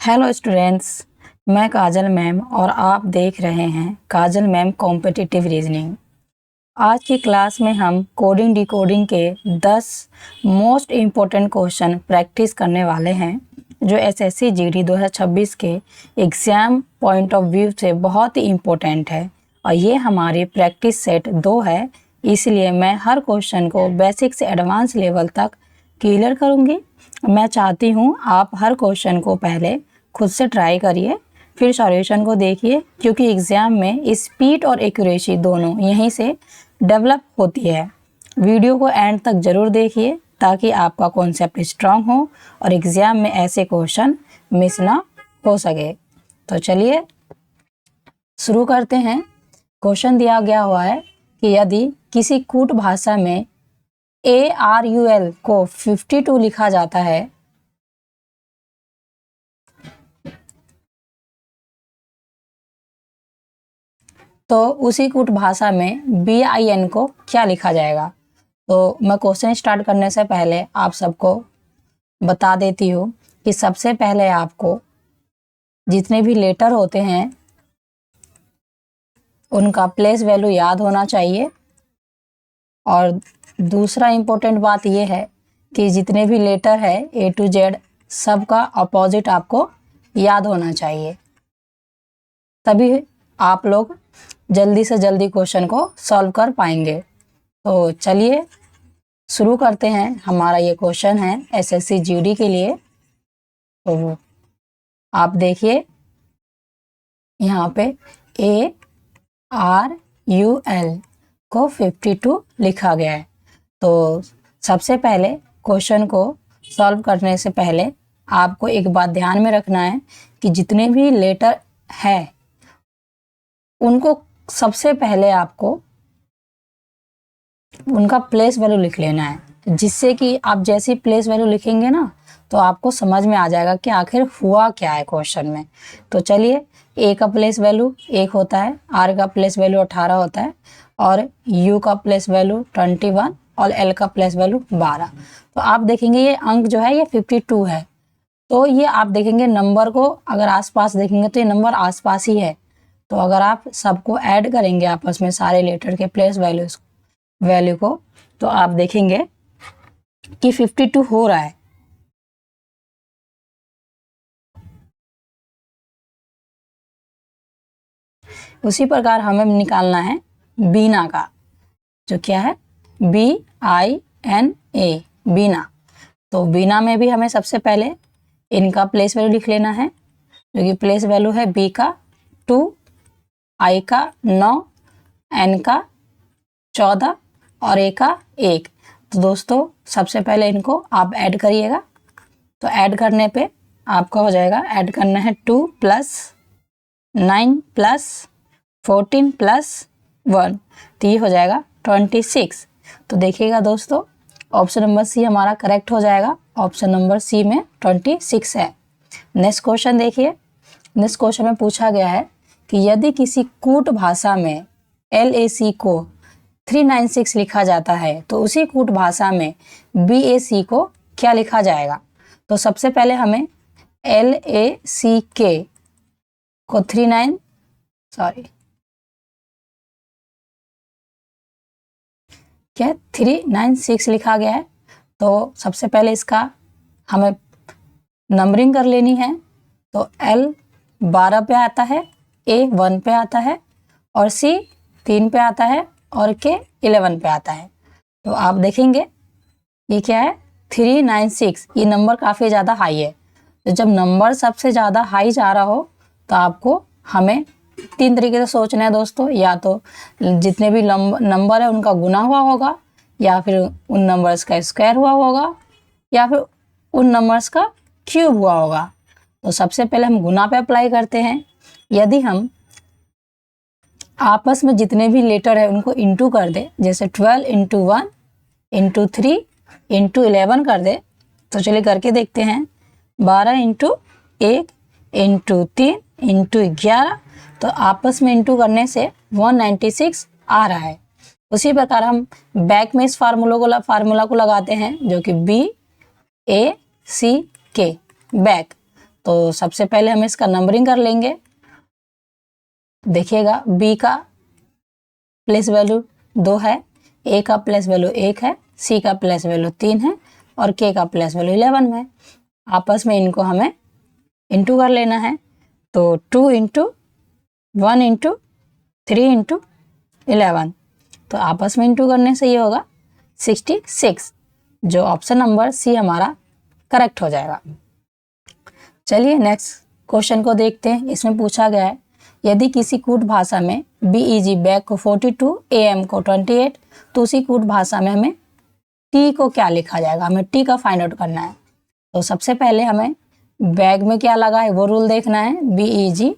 Hello students, मैं काजल ma'am और आप देख रहे हैं काजल मैम कॉम्पिटिटिव रीजनिंग। आज की क्लास में हम कोडिंग डिकोडिंग के 10 मोस्ट इम्पोर्टेंट क्वेश्चन प्रैक्टिस करने वाले हैं जो एसएससी जीडी 2026 के एग्ज़ाम पॉइंट ऑफ व्यू से बहुत ही इम्पोर्टेंट है और ये हमारी प्रैक्टिस सेट 2 है। इसलिए मैं हर क्वेश्चन को बेसिक से एडवांस लेवल तक क्लियर करूँगी। मैं चाहती हूँ आप हर क्वेश्चन को पहले खुद से ट्राई करिए, फिर सॉल्यूशन को देखिए, क्योंकि एग्ज़ाम में स्पीड और एक्यूरेसी दोनों यहीं से डेवलप होती है। वीडियो को एंड तक ज़रूर देखिए ताकि आपका कॉन्सेप्ट स्ट्रांग हो और एग्ज़ाम में ऐसे क्वेश्चन मिस ना हो सके। तो चलिए शुरू करते हैं। क्वेश्चन दिया गया हुआ है कि यदि किसी कूट भाषा में ARUL को 52 लिखा जाता है तो उसी कूट भाषा में BIN को क्या लिखा जाएगा। तो मैं क्वेश्चन स्टार्ट करने से पहले आप सबको बता देती हूँ कि सबसे पहले आपको जितने भी लेटर होते हैं उनका प्लेस वैल्यू याद होना चाहिए। और दूसरा इम्पोर्टेंट बात यह है कि जितने भी लेटर है A to Z सबका अपोजिट आपको याद होना चाहिए, तभी आप लोग जल्दी से जल्दी क्वेश्चन को सॉल्व कर पाएंगे। तो चलिए शुरू करते हैं। हमारा ये क्वेश्चन है एसएससी जीडी के लिए। तो आप देखिए यहाँ पे ARUL को 52 लिखा गया है। तो सबसे पहले क्वेश्चन को सॉल्व करने से पहले आपको एक बात ध्यान में रखना है कि जितने भी लेटर है उनको सबसे पहले आपको उनका प्लेस वैल्यू लिख लेना है, जिससे कि आप जैसी प्लेस वैल्यू लिखेंगे ना तो आपको समझ में आ जाएगा कि आखिर हुआ क्या है क्वेश्चन में। तो चलिए, A का प्लेस वैल्यू 1 होता है, R का प्लेस वैल्यू 18 होता है और U का प्लेस वैल्यू 21 और L का प्लेस वैल्यू 12। तो आप देखेंगे ये अंक जो है ये 52 है। तो ये आप देखेंगे नंबर को अगर आसपास देखेंगे तो ये नंबर आसपास ही है। तो अगर आप सबको ऐड करेंगे आपस में सारे लेटर के प्लेस वैल्यू को तो आप देखेंगे कि 52 हो रहा है। उसी प्रकार हमें निकालना है बीना का, जो क्या है BINA, बीना। तो बीना में भी हमें सबसे पहले इनका प्लेस वैल्यू लिख लेना है, जो कि प्लेस वैल्यू है B का 2, I का 9, N का 14 और A का 1। तो दोस्तों सबसे पहले इनको आप ऐड करिएगा। तो ऐड करने पे आपका हो जाएगा, ऐड करना है 2 + 9 + 14 + 1, तो ये हो जाएगा 26। तो देखिएगा दोस्तों, ऑप्शन नंबर सी हमारा करेक्ट हो जाएगा। ऑप्शन नंबर सी में 26 है। नेक्स्ट क्वेश्चन देखिए। नेक्स्ट क्वेश्चन में पूछा गया है कि यदि किसी कूट भाषा में LAC को 396 लिखा जाता है तो उसी कूट भाषा में BAC को क्या लिखा जाएगा। तो सबसे पहले हमें LACK को 396 लिखा गया है। तो सबसे पहले इसका हमें नंबरिंग कर लेनी है। तो L 12 पे आता है, A 1 पे आता है और C 3 पे आता है और K 11 पे आता है। तो आप देखेंगे ये क्या है 396, ये नंबर काफ़ी ज़्यादा हाई है। तो जब नंबर सबसे ज़्यादा हाई जा रहा हो तो आपको हमें 3 तरीके से सोचना है दोस्तों। या तो जितने भी नंबर है उनका गुना हुआ होगा, या फिर उन नंबर्स का स्क्वायर हुआ होगा, या फिर उन नंबर्स का क्यूब हुआ होगा। तो सबसे पहले हम गुना पे अप्लाई करते हैं। यदि हम आपस में जितने भी लेटर है उनको इंटू कर दे, जैसे 12 × 1 × 3 × 11 कर दे, तो चलिए करके देखते हैं। 12 × 1 × 3 × 11, तो आपस में इंटू करने से 196 आ रहा है। उसी प्रकार हम बैक में इस फार्मूला को लगाते हैं, जो कि BACK बैक। तो सबसे पहले हम इसका नंबरिंग कर लेंगे। देखिएगा बी का प्लेस वैल्यू 2 है, ए का प्लेस वैल्यू 1 है, सी का प्लेस वैल्यू 3 है और के का प्लेस वैल्यू 11 है। आपस में इनको हमें इंटू कर लेना है। तो 2 इंटू 1 इंटू 3 इंटू 11, तो आपस में इंटू करने से ये होगा 66, जो ऑप्शन नंबर सी हमारा करेक्ट हो जाएगा। चलिए नेक्स्ट क्वेश्चन को देखते हैं। इसमें पूछा गया है यदि किसी कूट भाषा में BEG बैग को 42, AM को 28, तो उसी कूट भाषा में हमें टी को क्या लिखा जाएगा, हमें टी का फाइंड आउट करना है। तो सबसे पहले हमें बैग में क्या लगा है वो रूल देखना है। BEG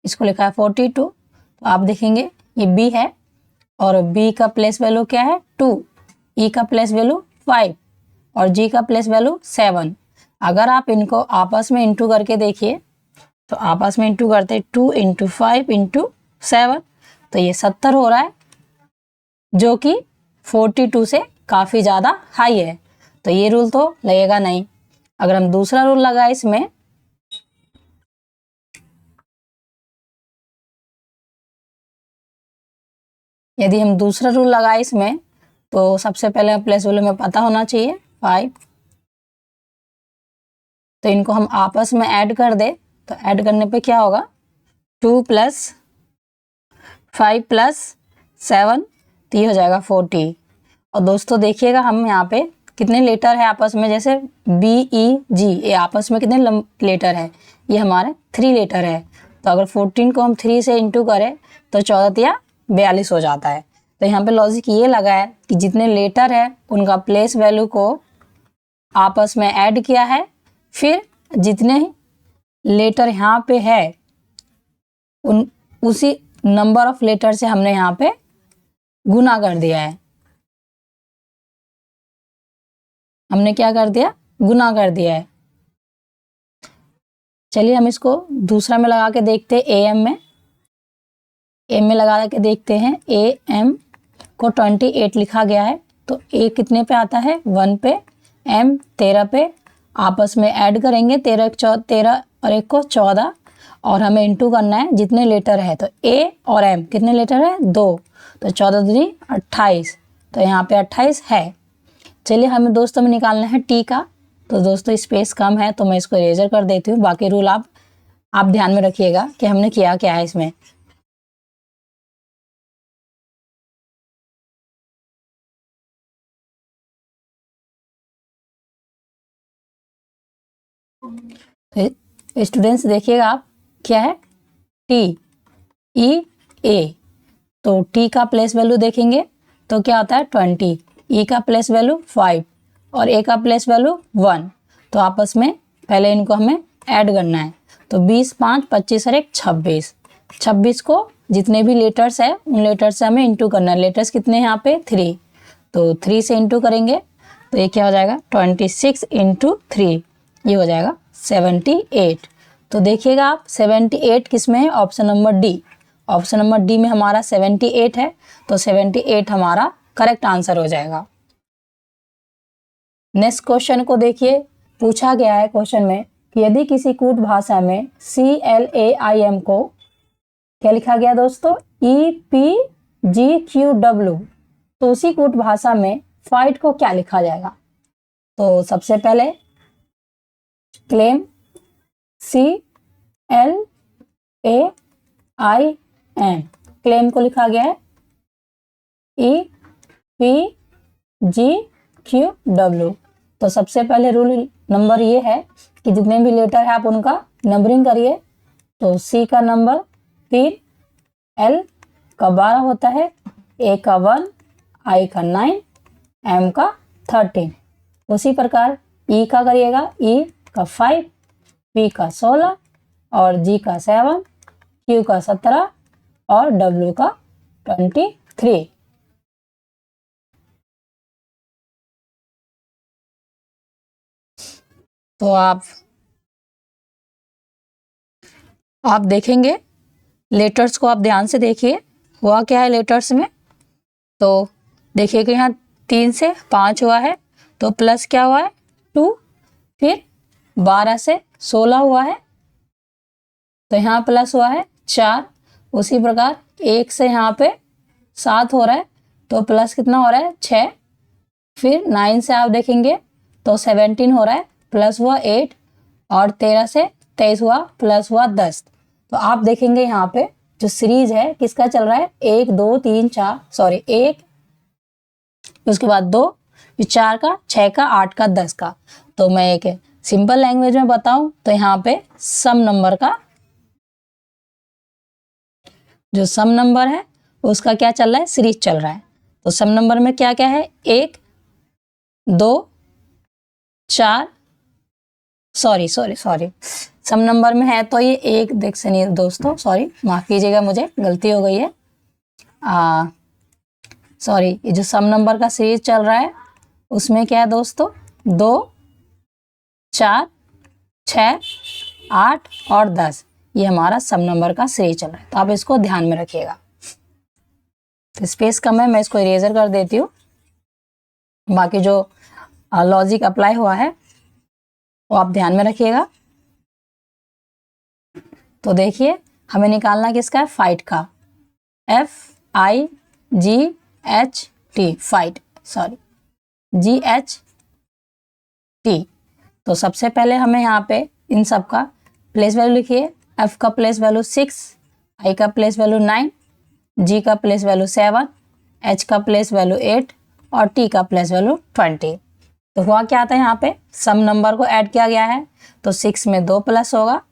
इसको लिखा है 42, तो आप देखेंगे ये बी है और बी का प्लेस वैल्यू क्या है 2, ई का प्लेस वैल्यू 5 और जी का प्लेस वैल्यू 7। अगर आप इनको आपस में इंटू करके देखिए तो आपस में इंटू करते 2 इंटू 5 इंटू 7, तो ये 70 हो रहा है, जो कि 42 से काफ़ी ज़्यादा हाई है। तो ये रूल तो लगेगा नहीं। अगर हम दूसरा रूल लगाए इसमें, यदि हम दूसरा रूल लगाए इसमें, तो सबसे पहले प्लेस वैल्यू में पता होना चाहिए 5, तो इनको हम आपस में ऐड कर दे, तो ऐड करने पे क्या होगा 2 + 5 + 7, तो ये हो जाएगा 40। और दोस्तों देखिएगा हम यहाँ पे कितने लेटर है आपस में, जैसे BEG ये आपस में कितने लेटर है, ये हमारे 3 लेटर है। तो अगर 14 को हम 3 से इंटू करें तो 14 या 42 हो जाता है। तो यहाँ पे लॉजिक ये लगा है कि जितने लेटर है उनका प्लेस वैल्यू को आपस में ऐड किया है, फिर जितने लेटर यहाँ पे है उसी नंबर ऑफ लेटर से हमने यहाँ पे गुना कर दिया है। हमने क्या कर दिया, गुना कर दिया है। चलिए हम इसको दूसरा में लगा के देखते हैं। एम में लगा के देखते हैं। AM को 28 लिखा गया है, तो ए कितने पे आता है 1 पे, M 13 पे। आपस में ऐड करेंगे 13 और 1 को 14, और हमें इंटू करना है जितने लेटर है। तो ए और M कितने लेटर है 2, तो 14 दूनी 28, तो यहाँ पे 28 है। चलिए हमें दोस्तों में निकालना है टी का। तो दोस्तों स्पेस कम है तो मैं इसको इरेजर कर देती हूँ। बाकी रूल आप ध्यान में रखिएगा कि हमने किया क्या है इसमें। तो स्टूडेंट्स देखिएगा आप, क्या है TEA, तो टी का प्लेस वैल्यू देखेंगे तो क्या होता है 20, ई का प्लेस वैल्यू 5 और ए का प्लेस वैल्यू 1। तो आपस में पहले इनको हमें ऐड करना है। तो 20, 5, 25 और 1 26। 26 को जितने भी लेटर्स है उन लेटर्स से हमें इंटू करना है। लेटर्स कितने हैं यहाँ पे 3, तो 3 से इंटू करेंगे तो ये क्या हो जाएगा 26 इंटू 3, ये हो जाएगा 78। तो देखिएगा आप 78 किस में है, option number D. Option number D में हमारा 78 है, तो 78 हमारा करेक्ट आंसर हो जाएगा। नेक्स्ट क्वेश्चन को देखिए। पूछा गया है क्वेश्चन में कि यदि किसी कूट भाषा में CLAIM को क्या लिखा गया दोस्तों EPGQW, तो उसी कूट भाषा में फाइट को क्या लिखा जाएगा। तो सबसे पहले क्लेम CLAIM, क्लेम को लिखा गया है EPGQW। तो सबसे पहले रूल नंबर ये है कि जितने भी लेटर है आप उनका नंबरिंग करिए। तो C का नंबर 3, L का 12 होता है, A का 1, I का 9, M का 13। उसी प्रकार E का करिएगा, E का 5, P का 16 और G का 7, Q का 17 और W का 23। तो आप देखेंगे लेटर्स को, आप ध्यान से देखिए हुआ क्या है लेटर्स में। तो देखिए कि यहाँ 3 से 5 हुआ है, तो प्लस क्या हुआ है 2, फिर 12 से 16 हुआ है तो यहाँ प्लस हुआ है 4। उसी प्रकार 1 से यहाँ पे 7 हो रहा है तो प्लस कितना हो रहा है 6। फिर 9 से आप देखेंगे तो 17 हो रहा है, प्लस हुआ 8, और 13 से 23 हुआ, प्लस हुआ 10। तो आप देखेंगे यहाँ पे जो सीरीज है किसका चल रहा है, 1 2 3 4, सॉरी 1, उसके बाद 2, फिर 4 का, 6 का, 8 का, 10 का। तो मैं एक सिंपल लैंग्वेज में बताऊं तो यहाँ पे सम नंबर का जो सम नंबर है उसका क्या चल रहा है, सीरीज चल रहा है। तो सम नंबर में क्या क्या है, 1 2 4, सॉरी सम नंबर में है तो ये एक देख से नहीं दोस्तों, सॉरी माफ कीजिएगा, मुझे गलती हो गई है। सॉरी, ये जो सम नंबर का सीरीज चल रहा है उसमें क्या है दोस्तों, 2 4 6 8 और 10, ये हमारा सम नंबर का सीरीज चल रहा है। तो आप इसको ध्यान में रखिएगा। तो स्पेस कम है, मैं इसको इरेजर कर देती हूँ। बाकी जो लॉजिक अप्लाई हुआ है वो आप ध्यान में रखिएगा। तो देखिए हमें निकालना किसका है, फाइट का, FIGHT, फाइट, सॉरी GHT। तो सबसे पहले हमें यहाँ पे इन सब का प्लेस वैल्यू लिखिए। F का प्लेस वैल्यू 6, I का प्लेस वैल्यू 9, G का प्लेस वैल्यू 7, H का प्लेस वैल्यू 8 और T का प्लेस वैल्यू 20। तो हुआ क्या आता है, यहाँ पे सम नंबर को ऐड किया गया है तो 6 में 2 प्लस होगा,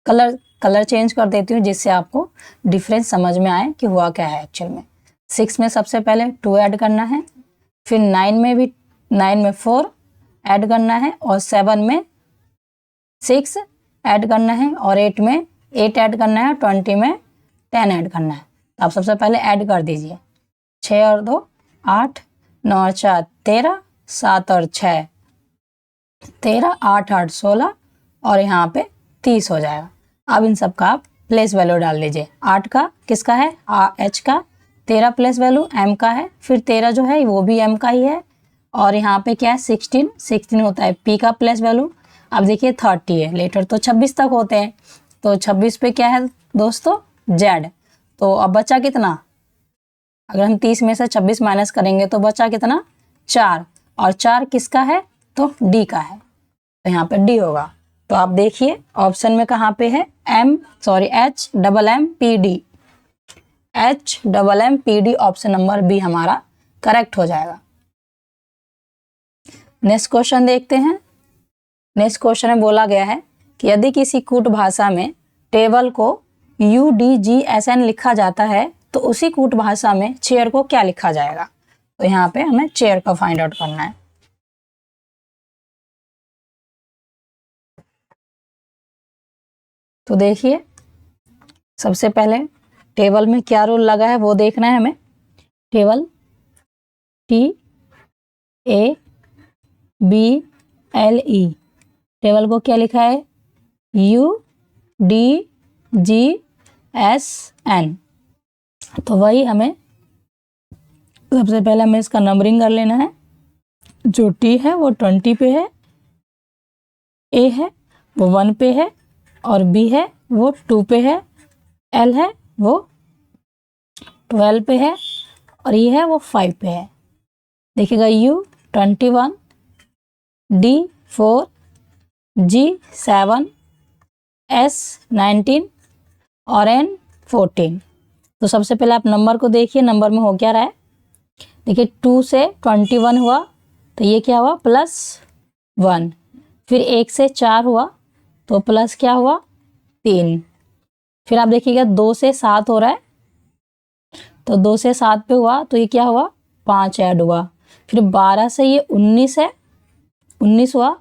कलर चेंज कर देती हूँ जिससे आपको डिफरेंस समझ में आए कि हुआ क्या है एक्चुअल में। 6 में सबसे पहले 2 ऐड करना है, फिर 9 में 4 ऐड करना है, और 7 में 6 ऐड करना है, और 8 में 8 ऐड करना है, 20 में 10 ऐड करना है। तो आप सबसे पहले ऐड कर दीजिए, 6 और 2 8, 9 और 4 13, 7 और 6 13, 8 8 16, और यहाँ पे 30 हो जाएगा। अब इन सब का आप प्लेस वैल्यू डाल लीजिए। 8 का किसका है, H का, 13 प्लेस वैल्यू M का है, फिर 13 जो है वो भी M का ही है, और यहाँ पे क्या है 16 होता है P का प्लेस वैल्यू। अब देखिए 30 है, लेटर तो 26 तक होते हैं, तो 26 पे क्या है दोस्तों, Z। तो अब बचा कितना, अगर हम 30 में से 26 माइनस करेंगे तो बचा कितना, 4, और 4 किसका है, तो D का है, तो यहाँ पे D होगा। तो आप देखिए ऑप्शन में कहाँ पे है, HMMPD, HMMPD option number B हमारा करेक्ट हो जाएगा। नेक्स्ट क्वेश्चन देखते हैं। नेक्स्ट क्वेश्चन में बोला गया है कि यदि किसी कूट भाषा में टेबल को UDGSN लिखा जाता है तो उसी कूट भाषा में चेयर को क्या लिखा जाएगा। तो यहाँ पे हमें चेयर का फाइंड आउट करना है। तो देखिए सबसे पहले टेबल में क्या रूल लगा है वो देखना है हमें। टेबल TABLE, टेबल को क्या लिखा है, UDGSN। तो वही हमें सबसे पहले हमें इसका नंबरिंग कर लेना है। जो T है वो 20 पे है, A है वो 1 पे है, और B है वो 2 पे है, L है वो 12 पे है, और E है वो 5 पे है। देखिएगा U 21, D 4, G 7, S 19 और N 14। तो सबसे पहले आप नंबर को देखिए, नंबर में हो क्या रहा है। देखिए 2 से 21 हुआ तो ये क्या हुआ, +1। फिर 1 से 4 हुआ तो प्लस क्या हुआ, 3। फिर आप देखिएगा 2 से 7 हो रहा है तो 2 से 7 पे हुआ तो ये क्या हुआ, 5 ऐड हुआ। फिर 12 से ये 19 है, 19 हुआ,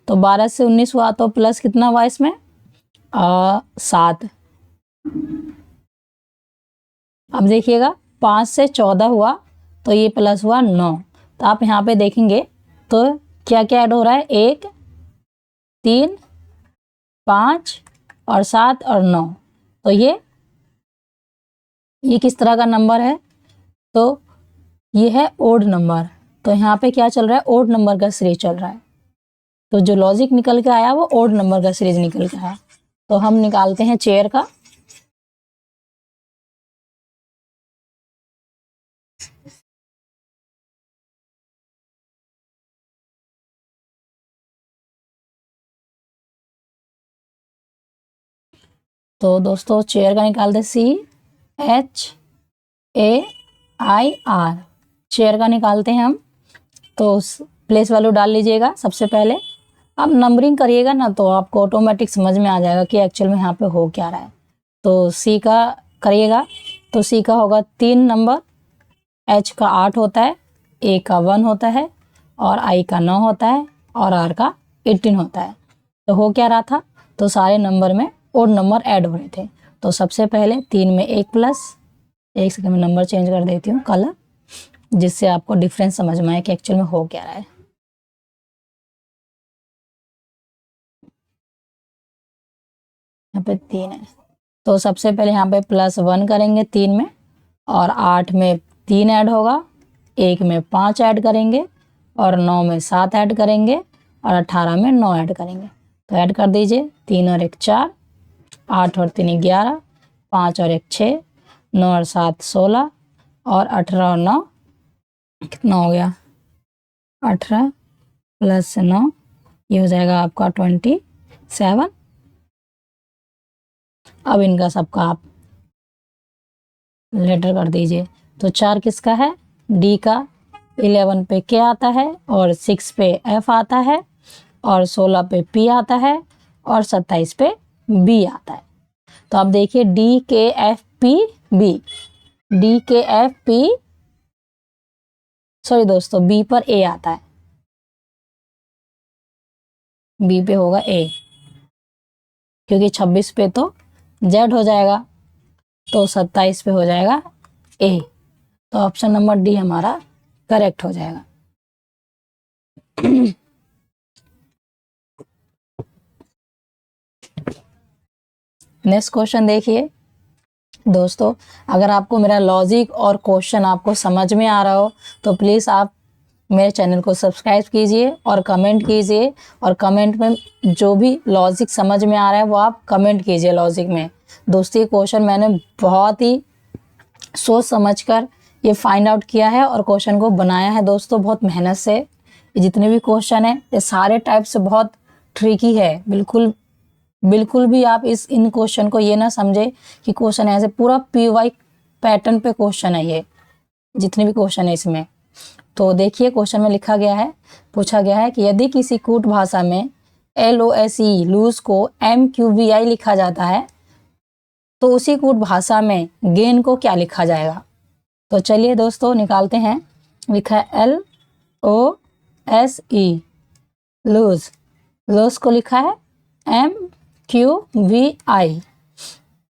तो 12 से 19 हुआ तो प्लस कितना हुआ इसमें, 7। अब देखिएगा 5 से 14 हुआ तो ये प्लस हुआ 9। तो आप यहाँ पे देखेंगे तो क्या क्या ऐड हो रहा है, 1 3 5 और 7 और 9। तो ये किस तरह का नंबर है, तो ये है ओड नंबर, तो यहाँ पे क्या चल रहा है, ओड नंबर का सीरीज चल रहा है। तो जो लॉजिक निकल के आया वो ओड नंबर का सीरीज निकल के आया। तो हम निकालते हैं चेयर का। तो दोस्तों चेयर का निकालते CHAIR, चेयर का निकालते हैं हम। तो प्लेस वैल्यू डाल लीजिएगा सबसे पहले। अब नंबरिंग करिएगा ना तो आपको ऑटोमेटिक समझ में आ जाएगा कि एक्चुअल में यहाँ पे हो क्या रहा है। तो सी का करिएगा, तो सी का होगा 3 नंबर, एच का 8 होता है, ए का 1 होता है, और आई का 9 होता है, और आर का 18 होता है। तो हो क्या रहा था, तो सारे नंबर में ओड नंबर ऐड हो रहे थे। तो सबसे पहले 3 में 1 प्लस, एक सेकंड में नंबर चेंज कर देती हूँ कलर, जिससे आपको डिफरेंस समझ में आए कि एक्चुअल में हो क्या रहा है। यहाँ पे 3 है, तो सबसे पहले यहाँ पे +1 करेंगे 3 में, और 8 में 3 ऐड होगा, 1 में 5 ऐड करेंगे, और 9 में 7 ऐड करेंगे, और 18 में 9 ऐड करेंगे। तो ऐड कर दीजिए, 3 और 1 4, 8 और 3 11, 5 और 1 6, 9 और 7 16, और 18 और 9 कितना हो गया, 18 + 9 ये हो जाएगा आपका 27। अब इनका सबका आप लेटर कर दीजिए। तो 4 किसका है, डी का, 11 पे के आता है, और 6 पे एफ आता है, और 16 पे पी आता है, और 27 पे बी आता है। तो आप देखिए डी के एफ पी बी, डी के एफ पी, सॉरी दोस्तों बी पर ए आता है, बी पे होगा ए, क्योंकि 26 पे तो जेड हो जाएगा, तो 27 पे हो जाएगा ए। तो ऑप्शन नंबर डी हमारा करेक्ट हो जाएगा। नेक्स्ट क्वेश्चन देखिए दोस्तों, अगर आपको मेरा लॉजिक और क्वेश्चन आपको समझ में आ रहा हो तो प्लीज़ आप मेरे चैनल को सब्सक्राइब कीजिए और कमेंट कीजिए, और कमेंट में जो भी लॉजिक समझ में आ रहा है वो आप कमेंट कीजिए लॉजिक में। दोस्तों ये क्वेश्चन मैंने बहुत ही सोच समझकर ये फाइंड आउट किया है और क्वेश्चन को बनाया है दोस्तों, बहुत मेहनत से। ये जितने भी क्वेश्चन हैं ये सारे टाइप से बहुत ट्रिकी है, बिल्कुल भी आप इन क्वेश्चन को ये ना समझे कि क्वेश्चन ऐसे, पूरा PY पैटर्न पे क्वेश्चन है ये, जितने भी क्वेश्चन है इसमें। तो देखिए क्वेश्चन में लिखा गया है, पूछा गया है कि यदि किसी कूट भाषा में LOSE लूज को MQVI लिखा जाता है तो उसी कूट भाषा में गेन को क्या लिखा जाएगा। तो चलिए दोस्तों निकालते हैं। लिखा है LOSE लूज, लूज को लिखा है MQVI।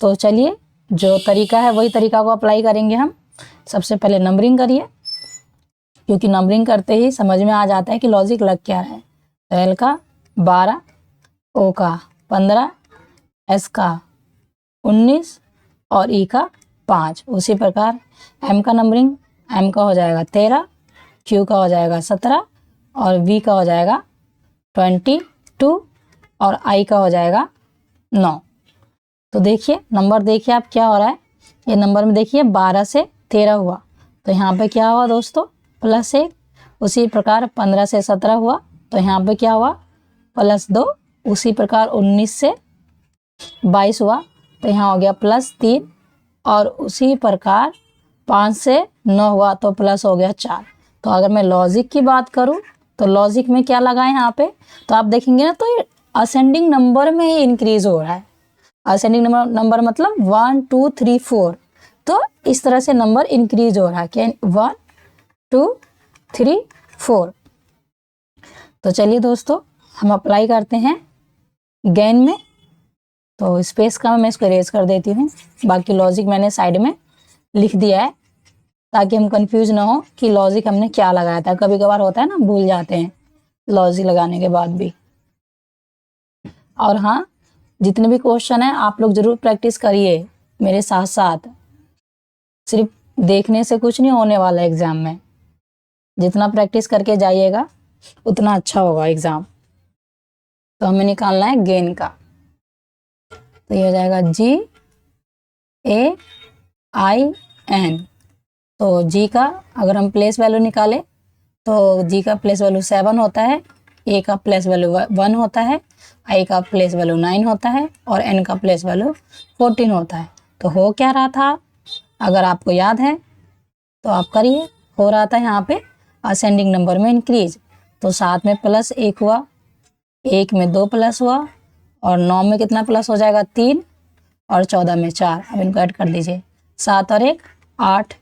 तो चलिए जो तरीका है वही तरीका को अप्लाई करेंगे हम। सबसे पहले नंबरिंग करिए, क्योंकि नंबरिंग करते ही समझ में आ जाता है कि लॉजिक लग क्या रहा है। तो एल का 12, ओ का 15, एस का 19, और ई का 5। उसी प्रकार एम का नंबरिंग, एम का हो जाएगा 13, क्यू का हो जाएगा 17, और वी का हो जाएगा 22, और आई का हो जाएगा 9। तो देखिए नंबर देखिए आप क्या हो रहा है, ये नंबर में देखिए 12 से 13 हुआ, तो यहाँ पे क्या हुआ दोस्तों +1। उसी प्रकार 15 से 17 हुआ, तो यहाँ पे क्या हुआ +2। उसी प्रकार 19 से 22 हुआ, तो यहाँ हो गया +3। और उसी प्रकार 5 से 9 हुआ तो प्लस हो गया 4। तो अगर मैं लॉजिक की बात करूँ तो लॉजिक में क्या लगा है यहाँ पे, तो आप देखेंगे ना तो ये असेंडिंग नंबर में ही इंक्रीज हो रहा है। असेंडिंग नंबर मतलब 1 2 3 4, तो इस तरह से नंबर इंक्रीज हो रहा है कि 1 2 3 4। तो चलिए दोस्तों हम अप्लाई करते हैं गेन में। तो स्पेस का मैं इसको इरेज कर देती हूँ, बाकी लॉजिक मैंने साइड में लिख दिया है ताकि हम कंफ्यूज ना हो कि लॉजिक हमने क्या लगाया था। कभी कभार होता है ना, भूल जाते हैं लॉजिक लगाने के बाद भी। और हाँ, जितने भी क्वेश्चन हैं आप लोग ज़रूर प्रैक्टिस करिए मेरे साथ साथ, सिर्फ देखने से कुछ नहीं होने वाला एग्जाम में। जितना प्रैक्टिस करके जाइएगा उतना अच्छा होगा एग्ज़ाम। तो हमें निकालना है गेन का, तो ये हो जाएगा GAIN। तो जी का अगर हम प्लेस वैल्यू निकालें तो जी का प्लेस वैल्यू 7 होता है, ए का प्लेस वैल्यू 1 होता है, आई का प्लेस वैल्यू 9 होता है और एन का प्लेस वैल्यू 14 होता है। तो हो क्या रहा था, अगर आपको याद है तो आप करिए। हो रहा था यहाँ पे असेंडिंग नंबर में इंक्रीज, तो 7 में +1 हुआ, 1 में 2 प्लस हुआ और 9 में कितना प्लस हो जाएगा 3 और 14 में 4। अब इनको ऐड कर दीजिए, 7 और 1 8,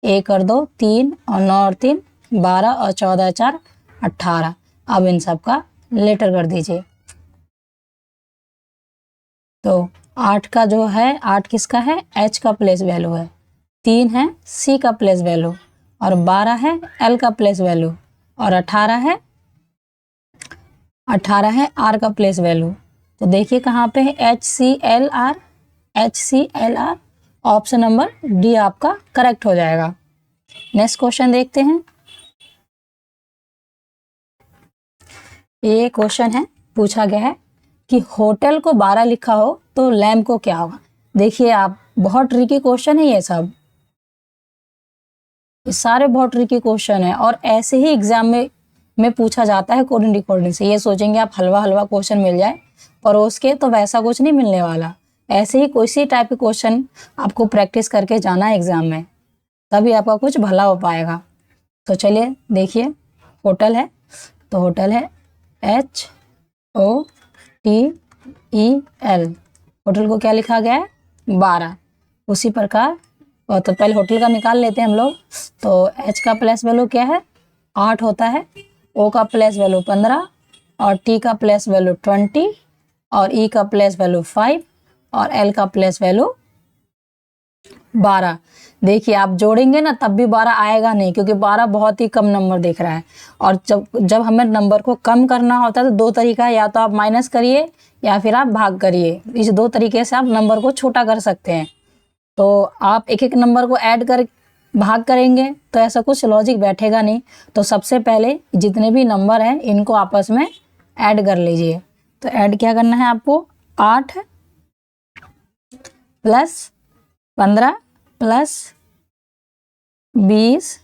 1 और 2 3 और 9 और 3 12 और 14 4 18। अब इन सब का लेटर कर दीजिए। तो 8 का जो है 8 किसका है, H का प्लेस वैल्यू है, 3 है C का प्लेस वैल्यू और 12 है L का प्लेस वैल्यू और 18 है R का प्लेस वैल्यू। तो देखिए कहाँ पे है HCLR, HCLR। Option number D आपका करेक्ट हो जाएगा। नेक्स्ट क्वेश्चन देखते हैं। ये क्वेश्चन है, पूछा गया है कि होटल को 12 लिखा हो तो लैम्प को क्या होगा। देखिए आप, बहुत ट्रिकी क्वेश्चन है ये सब, ये सारे बहुत ट्रिकी क्वेश्चन है और ऐसे ही एग्जाम में पूछा जाता है कोडिंग डिकोडिंग से। ये सोचेंगे आप हलवा हलवा क्वेश्चन मिल जाए परोस के, तो वैसा कुछ नहीं मिलने वाला। ऐसे ही कोई सी टाइप के क्वेश्चन आपको प्रैक्टिस करके जाना है एग्जाम में, तभी आपका कुछ भला हो पाएगा। तो चलिए देखिए, होटल है तो होटल है HOTEL। होटल को क्या लिखा गया है 12। उसी प्रकार तो पहले होटल का निकाल लेते हैं हम लोग। तो H का प्लेस वैल्यू क्या है 8 होता है, O का प्लेस वैल्यू 15 और T का प्लेस वैल्यू 20 और E का प्लेस वैल्यू 5 और L का प्लेस वैल्यू 12। देखिए आप जोड़ेंगे ना तब भी 12 आएगा नहीं, क्योंकि 12 बहुत ही कम नंबर दिख रहा है। और जब हमें नंबर को कम करना होता है तो दो तरीका है, या तो आप माइनस करिए या फिर आप भाग करिए। इस दो तरीके से आप नंबर को छोटा कर सकते हैं। तो आप एक एक नंबर को ऐड कर भाग करेंगे तो ऐसा कुछ लॉजिक बैठेगा नहीं। तो सबसे पहले जितने भी नंबर हैं इनको आपस में ऐड कर लीजिए। तो ऐड क्या करना है आपको, 8 + 15 + 20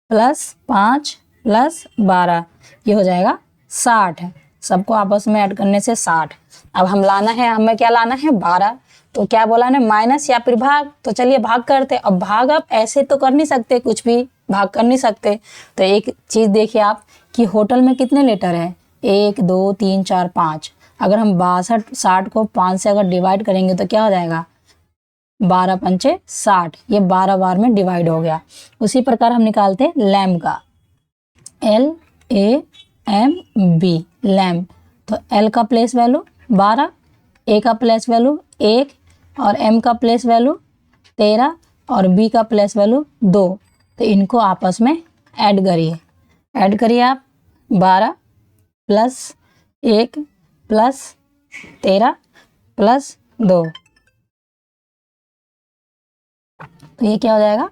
+ 5 + 12, ये हो जाएगा 60। सबको आपस में ऐड करने से 60। अब हमें क्या लाना है 12। तो क्या बोला है, माइनस या फिर भाग। तो चलिए भाग करते। अब भाग आप ऐसे तो कर नहीं सकते, कुछ भी भाग कर नहीं सकते। तो एक चीज़ देखिए आप कि होटल में कितने लेटर हैं, 1 2 3 4 5। अगर हम 62 60 को 5 से अगर डिवाइड करेंगे तो क्या हो जाएगा 12 पंचे 60। ये 12 बार में डिवाइड हो गया। उसी प्रकार हम निकालते हैं लैम्प का, LAMB लैम्प। तो L का प्लेस वैल्यू 12, A का प्लेस वैल्यू 1 और M का प्लेस वैल्यू 13 और B का प्लेस वैल्यू 2। तो इनको आपस में ऐड करिए आप, 12 + 1 + 13 + 2। तो ये क्या हो जाएगा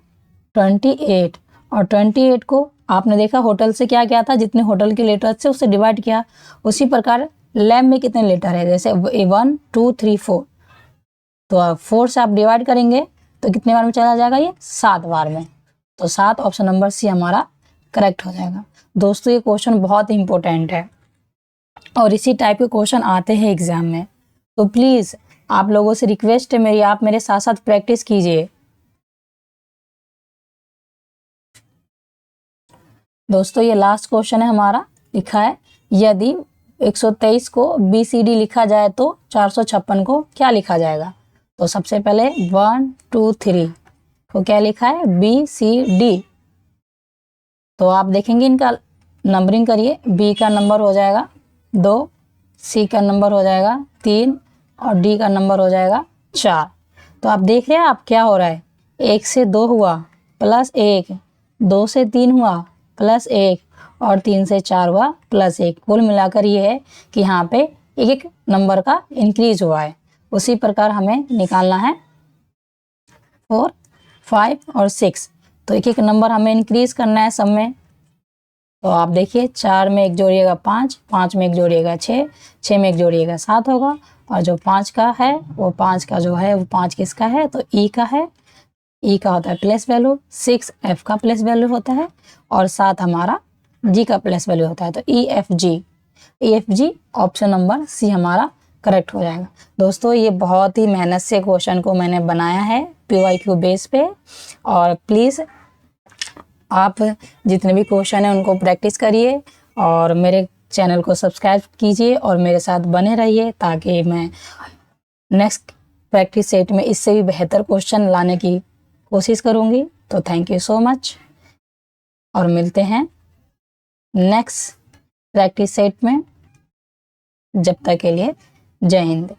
28। और 28 को आपने देखा होटल से क्या था, जितने होटल के लेटर थे उससे डिवाइड किया। उसी प्रकार लैम्प में कितने लेटर है, जैसे 1 2 3 4। तो 4 से आप डिवाइड करेंगे तो कितने बार में चला जाएगा, ये 7 बार में। तो 7 ऑप्शन नंबर सी हमारा करेक्ट हो जाएगा। दोस्तों ये क्वेश्चन बहुत इंपॉर्टेंट है और इसी टाइप के क्वेश्चन आते हैं एग्जाम में। तो प्लीज़ आप लोगों से रिक्वेस्ट है मेरी, आप मेरे साथ साथ प्रैक्टिस कीजिए। दोस्तों ये लास्ट क्वेश्चन है हमारा, लिखा है यदि 123 को BCD लिखा जाए तो 456 को क्या लिखा जाएगा। तो सबसे पहले 1 2 3 को क्या लिखा है BCD। तो आप देखेंगे इनका नंबरिंग करिए, B का नंबर हो जाएगा 2, C का नंबर हो जाएगा 3 और D का नंबर हो जाएगा 4। तो आप देख रहे हैं आप क्या हो रहा है, 1 से 2 हुआ +1, 2 से 3 हुआ +1 और 3 से 4 हुआ +1। कुल मिलाकर ये है कि यहाँ पे एक एक नंबर का इंक्रीज हुआ है। उसी प्रकार हमें निकालना है 4 5 और 6। तो एक एक नंबर हमें इंक्रीज करना है सब में। तो आप देखिए 4 में 1 जोड़िएगा 5, 5 में 1 जोड़िएगा 6, 6 में 1 जोड़िएगा 7 होगा। और जो 5 का है वो 5 का जो है वो 5 किसका है, तो ई का है। ई का होता है प्लेस वैल्यू, 6 एफ का प्लेस वैल्यू होता है और 7 हमारा जी का प्लेस वैल्यू होता है। तो E F G option number C हमारा करेक्ट हो जाएगा। दोस्तों ये बहुत ही मेहनत से क्वेश्चन को मैंने बनाया है PYQ बेस पे, और प्लीज़ आप जितने भी क्वेश्चन हैं उनको प्रैक्टिस करिए और मेरे चैनल को सब्सक्राइब कीजिए और मेरे साथ बने रहिए, ताकि मैं नेक्स्ट प्रैक्टिस सेट में इससे भी बेहतर क्वेश्चन लाने की कोशिश करूँगी। तो थैंक यू सो मच और मिलते हैं नेक्स्ट प्रैक्टिस सेट में। जब तक के लिए जय हिंद।